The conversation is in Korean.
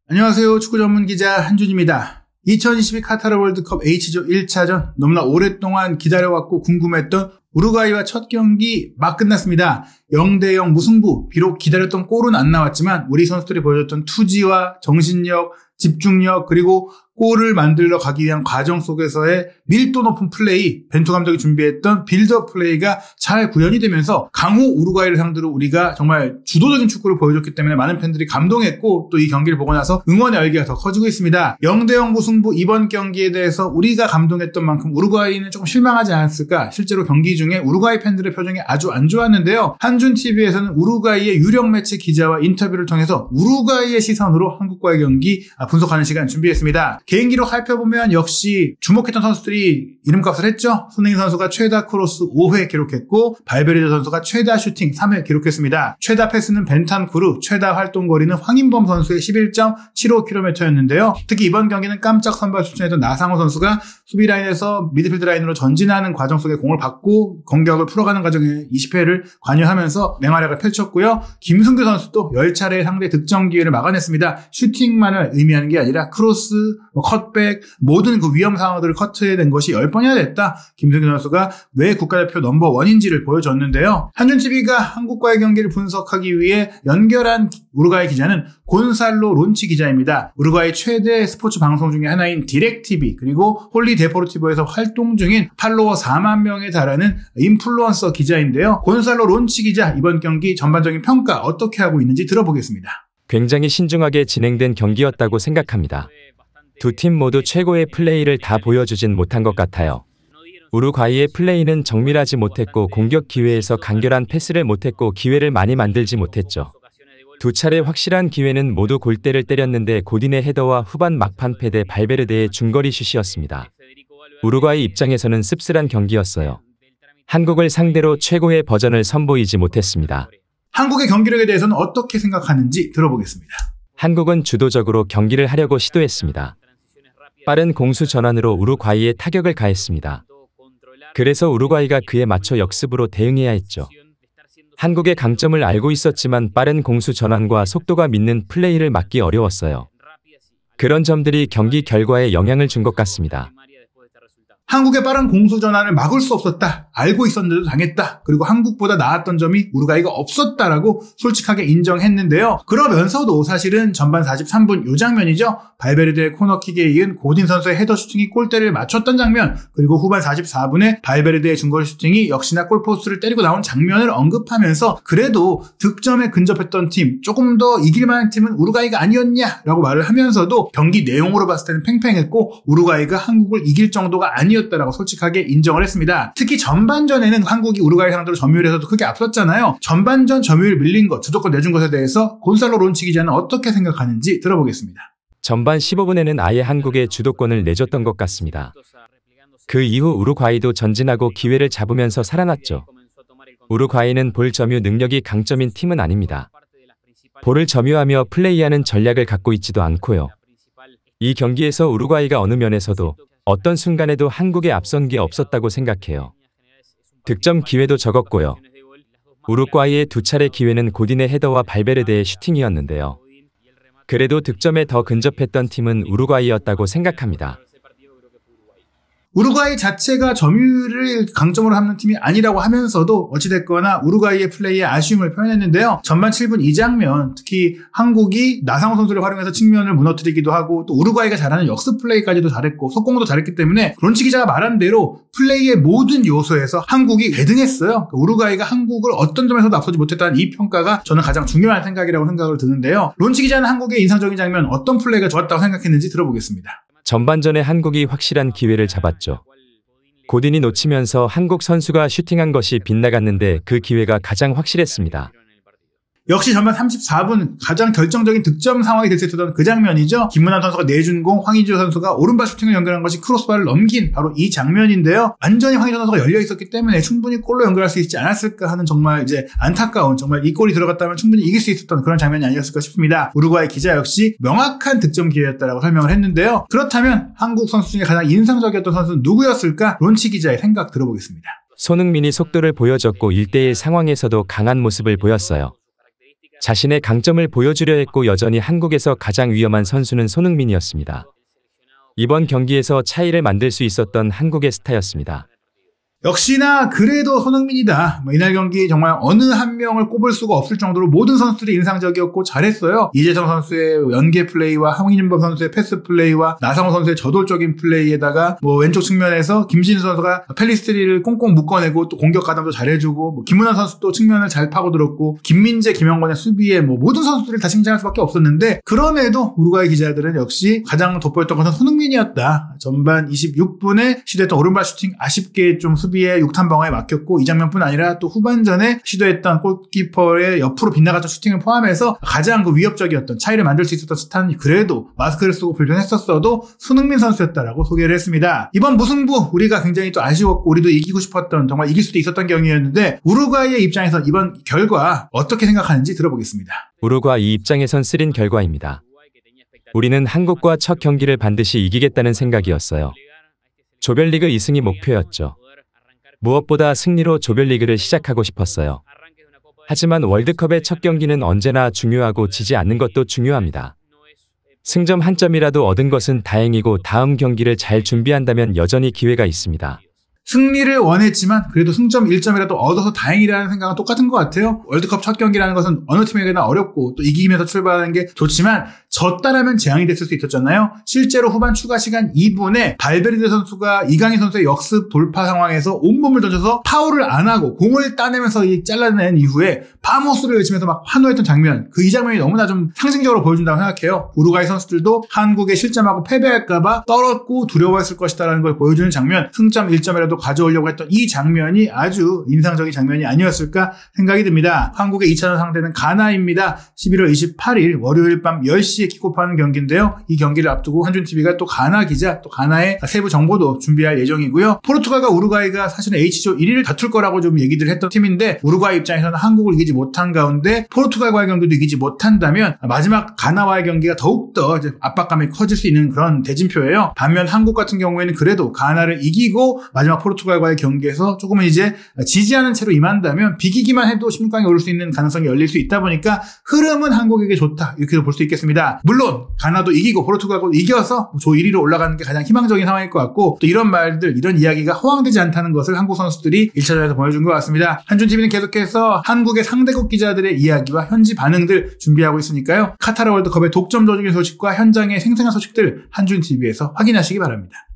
안녕하세요. 축구 전문 기자 한준입니다. 2022 카타르 월드컵 H조 1차전 너무나 오랫동안 기다려왔고 궁금했던 우루과이와 첫 경기 막 끝났습니다. 0대0 무승부. 비록 기다렸던 골은 안 나왔지만 우리 선수들이 보여줬던 투지와 정신력, 집중력 그리고 골을 만들러 가기 위한 과정 속에서의 밀도 높은 플레이, 벤투 감독이 준비했던 빌드업 플레이가 잘 구현이 되면서 강호 우루과이를 상대로 우리가 정말 주도적인 축구를 보여줬기 때문에 많은 팬들이 감동했고 또 이 경기를 보고 나서 응원의 열기가 더 커지고 있습니다. 0대0 무승부 이번 경기에 대해서 우리가 감동했던 만큼 우루과이는 조금 실망하지 않았을까? 실제로 경기 중에 우루과이 팬들의 표정이 아주 안 좋았는데요. 한준TV에서는 우루과이의 유력 매체 기자와 인터뷰를 통해서 우루과이의 시선으로 한국과의 경기 분석하는 시간 준비했습니다. 개인기로 살펴보면 역시 주목했던 선수들이 이름값을 했죠. 손흥민 선수가 최다 크로스 5회 기록했고 발베르데 선수가 최다 슈팅 3회 기록했습니다. 최다 패스는 벤탄쿠르, 최다 활동거리는 황인범 선수의 11.75km였는데요. 특히 이번 경기는 깜짝 선발 출전했던 나상호 선수가 수비 라인에서 미드필드 라인으로 전진하는 과정 속에 공을 받고 공격을 풀어가는 과정에 20회를 관여하면서 맹활약을 펼쳤고요. 김승규 선수도 10차례의 상대 득점 기회를 막아냈습니다. 슈팅만을 의미하는 게 아니라 크로스, 컷백, 모든 그 위험 상황들을 커트해낸 것이 10번이나 됐다. 김승규 선수가 왜 국가대표 넘버원인지를 보여줬는데요. 한준TV가 한국과의 경기를 분석하기 위해 연결한 우루과이 기자는 곤살로 론치 기자입니다. 우루과이 최대 스포츠 방송 중에 하나인 디렉TV 그리고 홀리 데포르티보에서 활동 중인 팔로워 4만 명에 달하는 인플루언서 기자인데요. 곤살로 론치 기자, 이번 경기 전반적인 평가 어떻게 하고 있는지 들어보겠습니다. 굉장히 신중하게 진행된 경기였다고 생각합니다. 두 팀 모두 최고의 플레이를 다 보여주진 못한 것 같아요. 우루과이의 플레이는 정밀하지 못했고 공격 기회에서 간결한 패스를 못했고 기회를 많이 만들지 못했죠. 두 차례 확실한 기회는 모두 골대를 때렸는데 고딘의 헤더와 후반 막판 패대 발베르데의 중거리 슛이었습니다. 우루과이 입장에서는 씁쓸한 경기였어요. 한국을 상대로 최고의 버전을 선보이지 못했습니다. 한국의 경기력에 대해서는 어떻게 생각하는지 들어보겠습니다. 한국은 주도적으로 경기를 하려고 시도했습니다. 빠른 공수 전환으로 우루과이에 타격을 가했습니다. 그래서 우루과이가 그에 맞춰 역습으로 대응해야 했죠. 한국의 강점을 알고 있었지만 빠른 공수 전환과 속도가 믿는 플레이를 막기 어려웠어요. 그런 점들이 경기 결과에 영향을 준 것 같습니다. 한국의 빠른 공수 전환을 막을 수 없었다. 알고 있었는데도 당했다. 그리고 한국보다 나았던 점이 우루과이가 없었다라고 솔직하게 인정했는데요. 그러면서도 사실은 전반 43분 이 장면이죠. 발베르데의 코너킥에 이은 고딘 선수의 헤더 슈팅이 골대를 맞췄던 장면, 그리고 후반 44분에 발베르데의 중거리 슈팅이 역시나 골포스트를 때리고 나온 장면을 언급하면서 그래도 득점에 근접했던 팀, 조금 더 이길 만한 팀은 우루과이가 아니었냐라고 말을 하면서도 경기 내용으로 봤을 때는 팽팽했고 우루과이가 한국을 이길 정도가 아니었다라고 솔직하게 인정을 했습니다. 특히 전반전에는 한국이 우루과이 상대로 점유율에서도 크게 앞섰잖아요. 전반전 점유율 밀린 것, 주도권 내준 것에 대해서 곤살로 론치 기자는 어떻게 생각하는지 들어보겠습니다. 전반 15분에는 아예 한국의 주도권을 내줬던 것 같습니다. 그 이후 우루과이도 전진하고 기회를 잡으면서 살아났죠. 우루과이는 볼 점유 능력이 강점인 팀은 아닙니다. 볼을 점유하며 플레이하는 전략을 갖고 있지도 않고요. 이 경기에서 우루과이가 어느 면에서도 어떤 순간에도 한국에 앞선 게 없었다고 생각해요. 득점 기회도 적었고요. 우루과이의 두 차례 기회는 고딘의 헤더와 발베르데의 슈팅이었는데요. 그래도 득점에 더 근접했던 팀은 우루과이였다고 생각합니다. 우루과이 자체가 점유율을 강점으로 삼는 팀이 아니라고 하면서도 어찌됐거나 우루과이의 플레이에 아쉬움을 표현했는데요. 전반 7분 이 장면, 특히 한국이 나상호 선수를 활용해서 측면을 무너뜨리기도 하고 또 우루과이가 잘하는 역습 플레이까지도 잘했고 속공도 잘했기 때문에 론치 기자가 말한 대로 플레이의 모든 요소에서 한국이 대등했어요. 우루과이가 한국을 어떤 점에서도 앞서지 못했다는 이 평가가 저는 가장 중요한 생각이라고 생각을 드는데요. 론치 기자는 한국의 인상적인 장면 어떤 플레이가 좋았다고 생각했는지 들어보겠습니다. 전반전에 한국이 확실한 기회를 잡았죠. 고딘이 놓치면서 한국 선수가 슈팅한 것이 빗나갔는데 그 기회가 가장 확실했습니다. 역시 전반 34분 가장 결정적인 득점 상황이 될 수 있었던 그 장면이죠. 김문환 선수가 내준 공, 황의조 선수가 오른발 슈팅을 연결한 것이 크로스바를 넘긴 바로 이 장면인데요. 완전히 황의조 선수가 열려 있었기 때문에 충분히 골로 연결할 수 있지 않았을까 하는 정말 이제 안타까운, 정말 이 골이 들어갔다면 충분히 이길 수 있었던 그런 장면이 아니었을까 싶습니다. 우루과이 기자 역시 명확한 득점 기회였다라고 설명을 했는데요. 그렇다면 한국 선수 중에 가장 인상적이었던 선수는 누구였을까? 론치 기자의 생각 들어보겠습니다. 손흥민이 속도를 보여줬고 1대1 상황에서도 강한 모습을 보였어요. 자신의 강점을 보여주려 했고 여전히 한국에서 가장 위험한 선수는 손흥민이었습니다. 이번 경기에서 차이를 만들 수 있었던 한국의 스타였습니다. 역시나 그래도 손흥민이다. 이날 경기 정말 어느 한 명을 꼽을 수가 없을 정도로 모든 선수들이 인상적이었고 잘했어요. 이재성 선수의 연계 플레이와 황인범 선수의 패스 플레이와 나상호 선수의 저돌적인 플레이에다가 왼쪽 측면에서 김진수 선수가 펠리스트리를 꽁꽁 묶어내고 또 공격 가담도 잘해주고 김문환 선수도 측면을 잘 파고들었고 김민재, 김영권의 수비에 모든 선수들을 다 칭찬할 수밖에 없었는데 그럼에도 우루과이 기자들은 역시 가장 돋보였던 것은 손흥민이었다. 전반 26분에 시도했던 오른발 슈팅 아쉽게 좀 수비의 육탄 방어에 막혔고 이 장면뿐 아니라 또 후반전에 시도했던 골키퍼의 옆으로 빗나갔던 슈팅을 포함해서 가장 위협적이었던 차이를 만들 수 있었던 스타는 그래도 마스크를 쓰고 불편했었어도 손흥민 선수였다라고 소개를 했습니다. 이번 무승부 우리가 굉장히 또 아쉬웠고 우리도 이기고 싶었던 정말 이길 수도 있었던 경기였는데 우루과이의 입장에서 이번 결과 어떻게 생각하는지 들어보겠습니다. 우루과이 입장에선 쓰린 결과입니다. 우리는 한국과 첫 경기를 반드시 이기겠다는 생각이었어요. 조별리그 2승이 목표였죠. 무엇보다 승리로 조별리그를 시작하고 싶었어요. 하지만 월드컵의 첫 경기는 언제나 중요하고 지지 않는 것도 중요합니다. 승점 한 점이라도 얻은 것은 다행이고 다음 경기를 잘 준비한다면 여전히 기회가 있습니다. 승리를 원했지만 그래도 승점 1점이라도 얻어서 다행이라는 생각은 똑같은 것 같아요. 월드컵 첫 경기라는 것은 어느 팀에게나 어렵고 또 이기면서 출발하는 게 좋지만 졌다라면 재앙이 됐을 수 있었잖아요. 실제로 후반 추가 시간 2분에 발베르데 선수가 이강인 선수의 역습 돌파 상황에서 온몸을 던져서 파울을 안 하고 공을 따내면서 잘라낸 이후에 바모스를 외치면서 막 환호했던 장면, 이 장면이 너무나 좀 상징적으로 보여준다고 생각해요. 우루과이 선수들도 한국에 실점하고 패배할까봐 떨었고 두려워했을 것이다라는 걸 보여주는 장면, 승점 1점이라도 가져오려고 했던 이 장면이 아주 인상적인 장면이 아니었을까 생각이 듭니다. 한국의 2차전 상대는 가나입니다. 11월 28일 월요일 밤 10시에 킥오프하는 경기인데요. 이 경기를 앞두고 한준TV가 또 가나 기자, 또 가나의 세부 정보도 준비할 예정이고요. 포르투갈과 우루과이가 사실은 H조 1위를 다툴 거라고 좀 얘기들 했던 팀인데 우루과이 입장에서는 한국을 이기지 못한 가운데 포르투갈과의 경기도 이기지 못한다면 마지막 가나와의 경기가 더욱더 이제 압박감이 커질 수 있는 그런 대진표예요. 반면 한국 같은 경우에는 그래도 가나를 이기고 마지막 포르투갈과의 경기에서 조금은 이제 지지하는 채로 임한다면 비기기만 해도 16강에 오를 수 있는 가능성이 열릴 수 있다 보니까 흐름은 한국에게 좋다 이렇게도 볼 수 있겠습니다. 물론 가나도 이기고 포르투갈도 이겨서 조 1위로 올라가는 게 가장 희망적인 상황일 것 같고 또 이런 말들, 이런 이야기가 허황되지 않다는 것을 한국 선수들이 1차전에서 보여준 것 같습니다. 한준TV는 계속해서 한국의 상대국 기자들의 이야기와 현지 반응들 준비하고 있으니까요. 카타르 월드컵의 독점 조직의 소식과 현장의 생생한 소식들 한준TV에서 확인하시기 바랍니다.